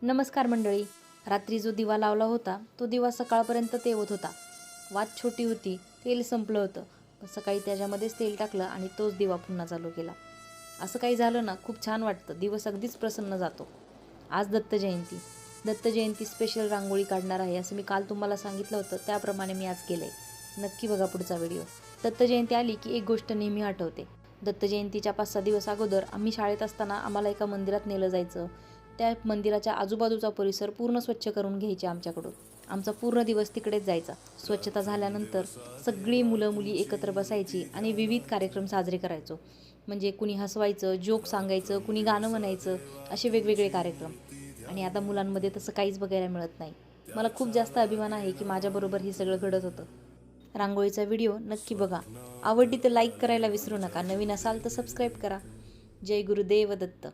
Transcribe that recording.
नमस्कार मंडळी. रात्री जो दिवा लावला होता तो दिवा सकाळपर्यंत तेवत होता. वात छोटी होती, तेल संपलं होतं. पण सकाळी त्याच्यामध्येच तेल टाकलं आणि तोच दिवा पुन्हा चालू केला. असं काही झालं ना, खूप छान वाटतं. दिवस अगदीच प्रसन्न जातो. आज दत्त जयंती. दत्त जयंती स्पेशल रांगोळी काढणार आहे असं मी काल तुम्हाला सांगितलं होतं, त्याप्रमाणे मी आज केलं आहे. नक्की बघा पुढचा व्हिडिओ. दत्त जयंती आली की एक गोष्ट नेहमी आठवते. दत्त जयंतीच्या 5-6 दिवस अगोदर आम्ही शाळेत असताना आम्हाला एका मंदिरात नेलं जायचं. त्या मंदिराच्या आजूबाजूचा परिसर पूर्ण स्वच्छ करून घ्यायचे आमच्याकडून. आमचा पूर्ण दिवस तिकडेच जायचा. स्वच्छता झाल्यानंतर सगळी मुलं मुली एकत्र बसायची आणि विविध कार्यक्रम साजरे करायचो. म्हणजे कुणी हसवायचं, जोक सांगायचं, कुणी गाणं म्हणायचं, असे वेगवेगळे कार्यक्रम. आणि आता मुलांमध्ये तसं काहीच बघायला मिळत नाही. मला खूप जास्त अभिमान आहे की माझ्याबरोबर हे सगळं घडत होतं. रांगोळीचा व्हिडिओ नक्की बघा. आवडली तर लाईक करायला विसरू नका. नवीन असाल तर सबस्क्राईब करा. जय गुरुदेव दत्त.